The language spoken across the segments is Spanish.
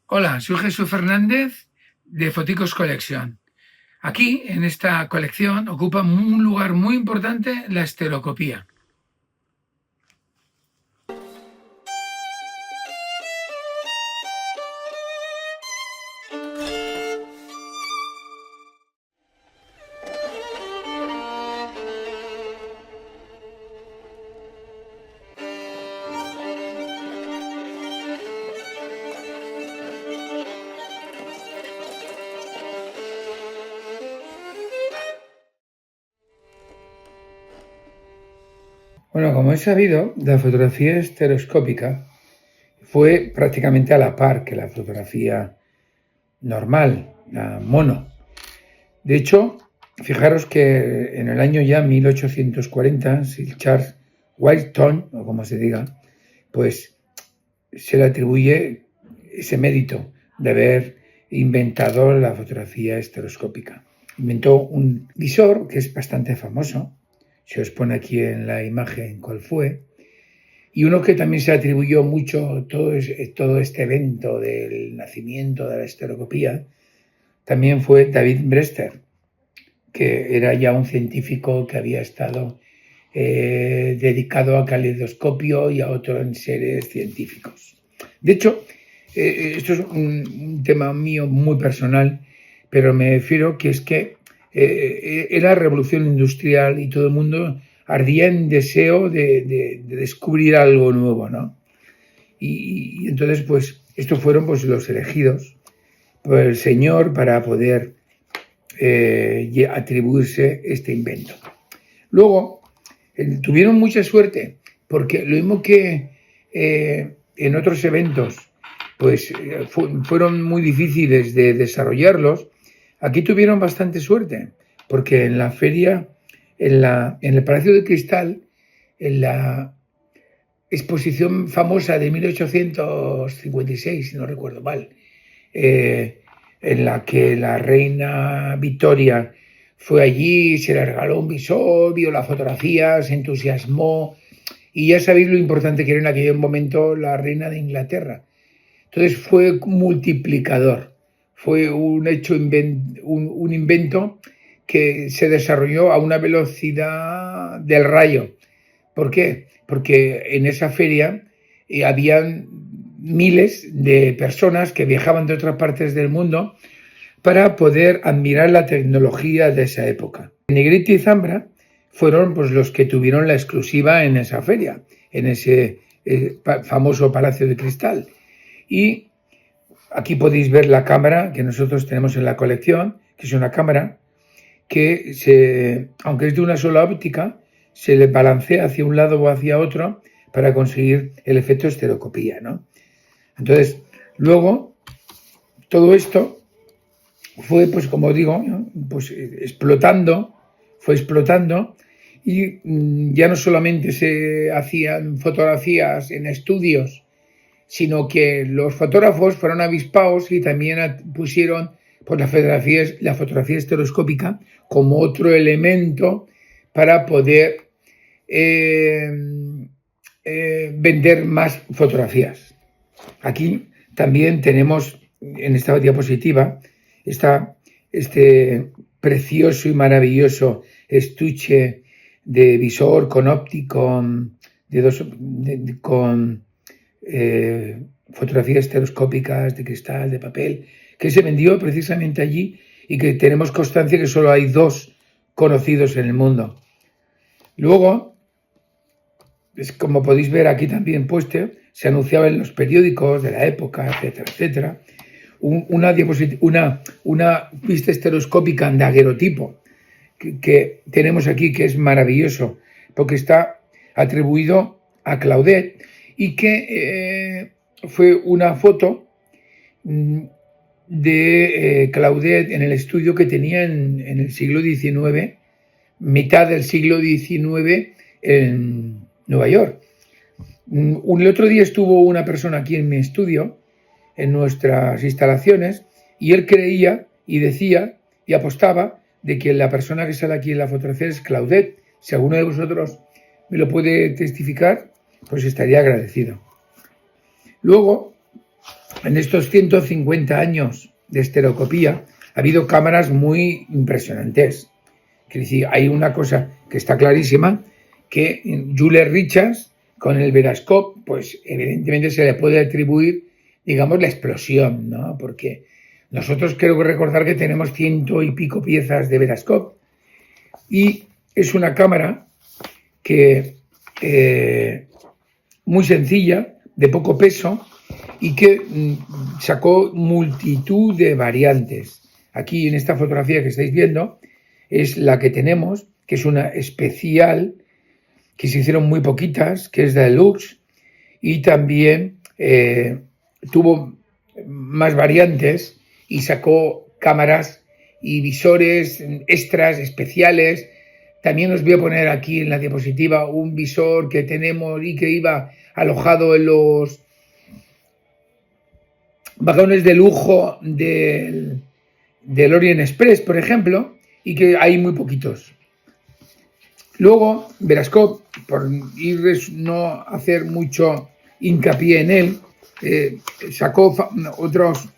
Hola, soy Jesús Fernández de Foticos Collection. Aquí, en esta colección, ocupa un lugar muy importante la estereoscopía. Bueno, como es sabido, la fotografía estereoscópica fue prácticamente a la par que la fotografía normal, la mono. De hecho, fijaros que en el año ya 1840, Sir Charles Whitestone, o como se diga, pues se le atribuye ese mérito de haber inventado la fotografía estereoscópica. Inventó un visor que es bastante famoso, se os pone aquí en la imagen cuál fue, y uno que también se atribuyó mucho todo este evento del nacimiento de la estereoscopía, también fue David Brewster, que era ya un científico que había estado dedicado a caleidoscopio y a otros seres científicos. De hecho, esto es un tema mío muy personal, pero me refiero que es que era la revolución industrial y todo el mundo ardía en deseo de descubrir algo nuevo, ¿no? Y entonces, pues, estos fueron pues los elegidos por el Señor para poder atribuirse este invento. Luego, tuvieron mucha suerte, porque lo mismo que en otros eventos pues fueron muy difíciles de desarrollarlos, aquí tuvieron bastante suerte, porque en la feria, en el Palacio de Cristal, en la exposición famosa de 1856, si no recuerdo mal, en la que la reina Victoria fue allí, se le regaló un visor, vio la fotografía, se entusiasmó, y ya sabéis lo importante que era en aquel momento la reina de Inglaterra. Entonces fue multiplicador, fue un invento que se desarrolló a una velocidad del rayo. ¿Por qué? Porque en esa feria habían miles de personas que viajaban de otras partes del mundo para poder admirar la tecnología de esa época. Negrete y Zambra fueron pues los que tuvieron la exclusiva en esa feria, en ese famoso Palacio de Cristal. Y aquí podéis ver la cámara que nosotros tenemos en la colección, que es una cámara que, aunque es de una sola óptica, se le balancea hacia un lado o hacia otro para conseguir el efecto estereoscopía, ¿no? Entonces, luego, todo esto fue, pues como digo, ¿no? Pues fue explotando y ya no solamente se hacían fotografías en estudios, sino que los fotógrafos fueron avispados y también pusieron pues, la fotografía estereoscópica como otro elemento para poder vender más fotografías. Aquí también tenemos en esta diapositiva este precioso y maravilloso estuche de visor con óptico con fotografías estereoscópicas de cristal, de papel, que se vendió precisamente allí y que tenemos constancia que solo hay 2 conocidos en el mundo. Luego, como podéis ver aquí también puesto, se anunciaba en los periódicos de la época, etcétera, etcétera, una vista estereoscópica en daguerrotipo que tenemos aquí, que es maravilloso, porque está atribuido a Claudet y que fue una foto de Claudet en el estudio que tenía en el siglo XIX, mitad del siglo XIX en Nueva York. El otro día estuvo una persona aquí en mi estudio, en nuestras instalaciones, y él creía y decía y apostaba de que la persona que sale aquí en la fotografía es Claudet. Si alguno de vosotros me lo puede testificar, pues estaría agradecido. Luego, en estos 150 años de estereoscopía ha habido cámaras muy impresionantes. Quiero decir, hay una cosa que está clarísima, que Jules Richards con el Verascope, pues evidentemente se le puede atribuir, digamos, la explosión, ¿no? Porque nosotros creo que recordar que tenemos 100 y pico piezas de Verascope y es una cámara que muy sencilla, de poco peso y que sacó multitud de variantes. Aquí en esta fotografía que estáis viendo es la que tenemos, que es una especial, que se hicieron muy poquitas, que es de Deluxe, y también tuvo más variantes y sacó cámaras y visores extras, especiales. También os voy a poner aquí en la diapositiva un visor que tenemos y que iba alojado en los vagones de lujo del Orient Express, por ejemplo, y que hay muy poquitos. Luego, Verascope, por no hacer mucho hincapié en él, sacó otros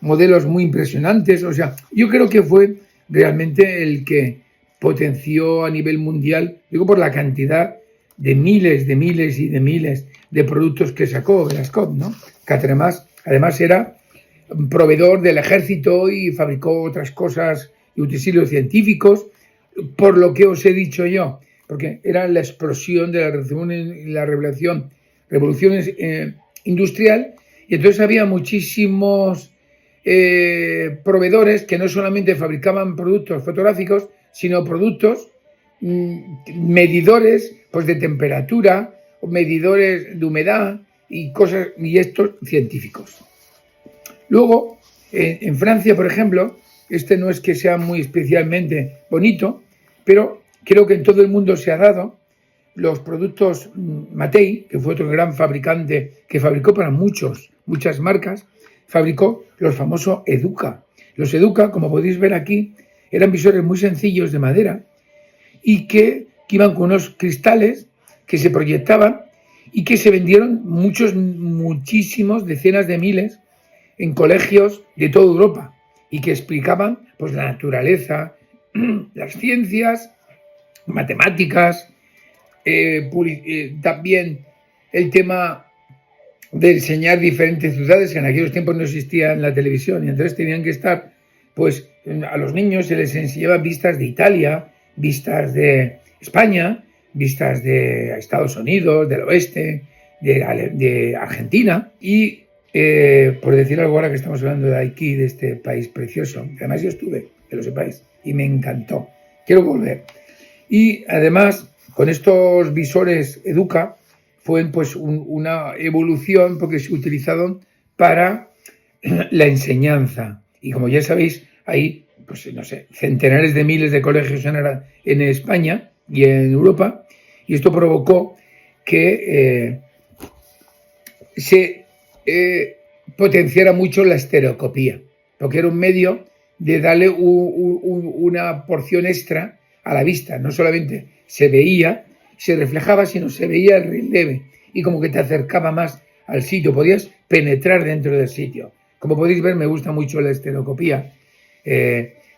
modelos muy impresionantes. O sea, yo creo que fue realmente el que potenció a nivel mundial, digo por la cantidad de miles de productos que sacó Verascope, ¿no? Que además era proveedor del ejército y fabricó otras cosas y utensilios científicos, por lo que os he dicho yo, porque era la explosión de la revolución industrial, y entonces había muchísimos proveedores que no solamente fabricaban productos fotográficos, sino productos, medidores pues de temperatura, medidores de humedad y cosas, y estos científicos. Luego, en Francia, por ejemplo, este no es que sea muy especialmente bonito, pero creo que en todo el mundo se ha dado los productos Matei, que fue otro gran fabricante que fabricó para muchas marcas, fabricó los famosos Educa. Los Educa, como podéis ver aquí, eran visores muy sencillos de madera y que iban con unos cristales que se proyectaban y que se vendieron muchísimos, decenas de miles en colegios de toda Europa y que explicaban pues la naturaleza, las ciencias, matemáticas, también el tema de enseñar diferentes ciudades que en aquellos tiempos no existía en la televisión y entonces tenían que estar, pues a los niños se les enseñaban vistas de Italia, vistas de España, vistas de Estados Unidos, del oeste, de Argentina y por decir algo ahora que estamos hablando de aquí, de este país precioso, que además yo estuve, que lo sepáis, y me encantó. Quiero volver. Y además, con estos visores Educa, fue pues una evolución porque se utilizaron para la enseñanza. Y como ya sabéis, hay, pues no sé, centenares de miles de colegios en España y en Europa, y esto provocó que se potenciara mucho la estereoscopía, porque era un medio de darle una porción extra a la vista. No solamente se veía, se reflejaba, sino se veía el relieve y como que te acercaba más al sitio, podías penetrar dentro del sitio. Como podéis ver, me gusta mucho la estereoscopía.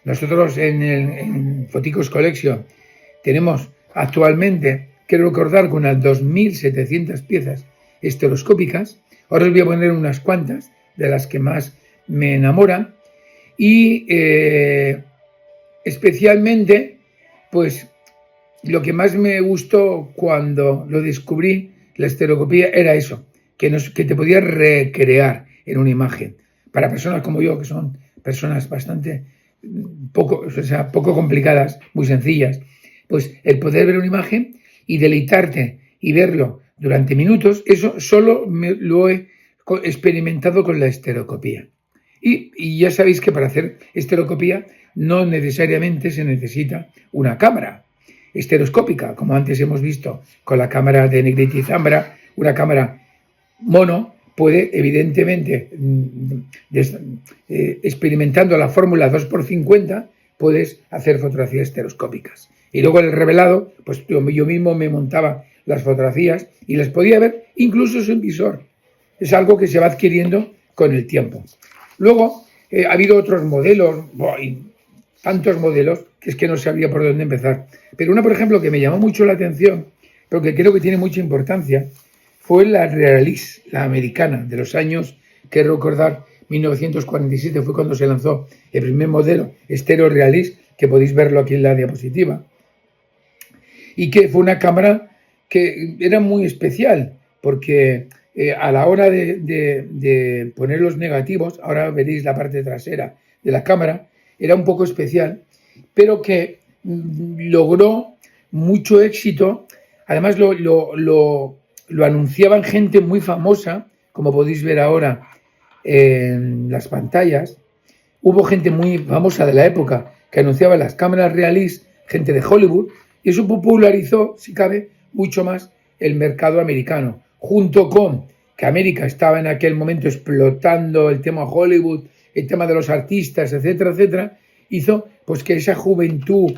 Nosotros en Photicos Collection tenemos actualmente, quiero recordar, con unas 2.700 piezas estereoscópicas. Ahora os voy a poner unas cuantas de las que más me enamoran y especialmente pues lo que más me gustó cuando lo descubrí, la estereoscopía, era eso, que te podía recrear en una imagen. Para personas como yo, que son personas bastante poco complicadas, muy sencillas, pues el poder ver una imagen y deleitarte y verlo durante minutos, eso solo lo he experimentado con la estereoscopía. Y ya sabéis que para hacer estereoscopía no necesariamente se necesita una cámara estereoscópica, como antes hemos visto con la cámara de Negretti Zambra. Una cámara mono puede, evidentemente, experimentando la fórmula 2x50, puedes hacer fotografías estereoscópicas. Y luego en el revelado, pues yo mismo me montaba las fotografías y las podía ver incluso sin visor. Es algo que se va adquiriendo con el tiempo. Luego, ha habido otros modelos, y tantos modelos, que es que no sabía por dónde empezar. Pero una, por ejemplo, que me llamó mucho la atención, pero que creo que tiene mucha importancia, fue la Realis, la americana, de los años, quiero recordar, 1947 fue cuando se lanzó el primer modelo estéreo Realis, que podéis verlo aquí en la diapositiva, y que fue una cámara que era muy especial, porque a la hora de poner los negativos, ahora veréis la parte trasera de la cámara, era un poco especial, pero que logró mucho éxito. Además lo anunciaban gente muy famosa, como podéis ver ahora en las pantallas. Hubo gente muy famosa de la época que anunciaba las cámaras Realis, gente de Hollywood, y eso popularizó, si cabe, mucho más el mercado americano, junto con que América estaba en aquel momento explotando el tema Hollywood, el tema de los artistas, etcétera, etcétera, hizo pues que esa juventud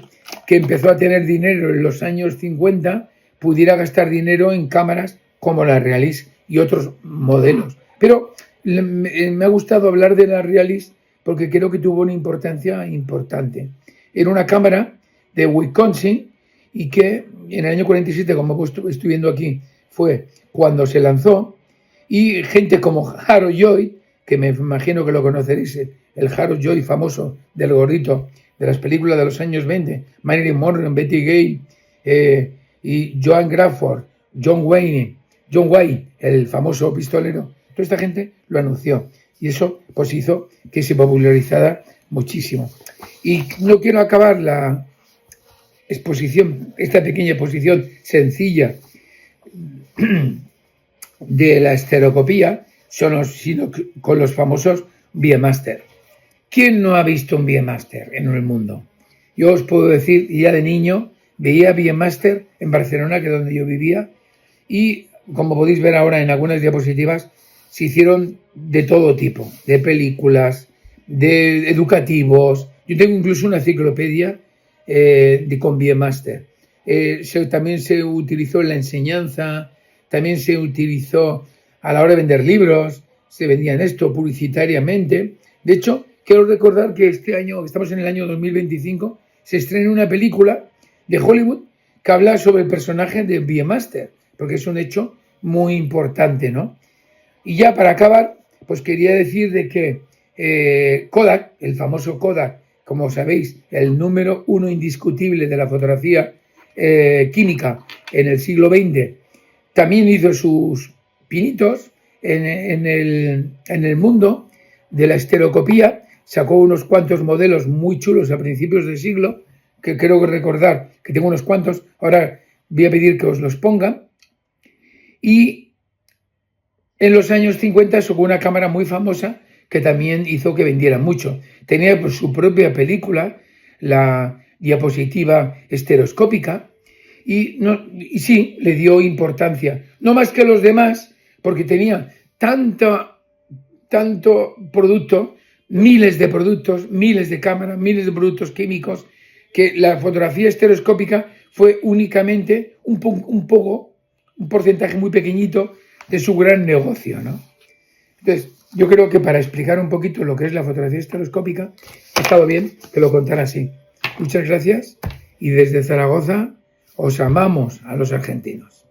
que empezó a tener dinero en los años 50 pudiera gastar dinero en cámaras como la Realis y otros modelos. Pero me ha gustado hablar de la Realis porque creo que tuvo una importancia importante. Era una cámara de Wisconsin y que en el año 47, como estoy viendo aquí, fue cuando se lanzó, y gente como Harold Lloyd, que me imagino que lo conoceréis, el Harold Lloyd famoso del gordito de las películas de los años 20, Marilyn Monroe, Betty Gay, y Joan Crawford, John Wayne, el famoso pistolero. Toda esta gente lo anunció y eso pues hizo que se popularizara muchísimo. Y no quiero acabar la exposición, esta pequeña exposición sencilla de la estereoscopía, sino con los famosos Viemaster. ¿Quién no ha visto un Viemaster en el mundo? Yo os puedo decir, ya de niño veía Viemaster en Barcelona, que es donde yo vivía, y como podéis ver ahora en algunas diapositivas, se hicieron de todo tipo, de películas, de educativos. Yo tengo incluso una enciclopedia con Viemaster. También se utilizó en la enseñanza, también se utilizó a la hora de vender libros, se vendían esto publicitariamente. De hecho, quiero recordar que este año, estamos en el año 2025, se estrena una película de Hollywood que habla sobre el personaje de Viemaster, porque es un hecho muy importante, ¿no? Y ya para acabar, pues quería decir de que Kodak, el famoso Kodak, como sabéis, el número uno indiscutible de la fotografía química en el siglo XX, también hizo sus pinitos en el mundo de la estereoscopía. Sacó unos cuantos modelos muy chulos a principios del siglo, que creo que recordar que tengo unos cuantos, ahora voy a pedir que os los pongan. Y en los años 50 sacó una cámara muy famosa que también hizo que vendiera mucho. Tenía pues, su propia película, la diapositiva estereoscópica, y sí, le dio importancia, no más que los demás, porque tenía tanto producto, miles de productos, miles de cámaras, miles de productos químicos, que la fotografía estereoscópica fue únicamente un porcentaje muy pequeñito de su gran negocio, ¿no? Entonces, yo creo que para explicar un poquito lo que es la fotografía estereoscópica, ha estado bien que lo contara así. Muchas gracias y desde Zaragoza os amamos a los argentinos.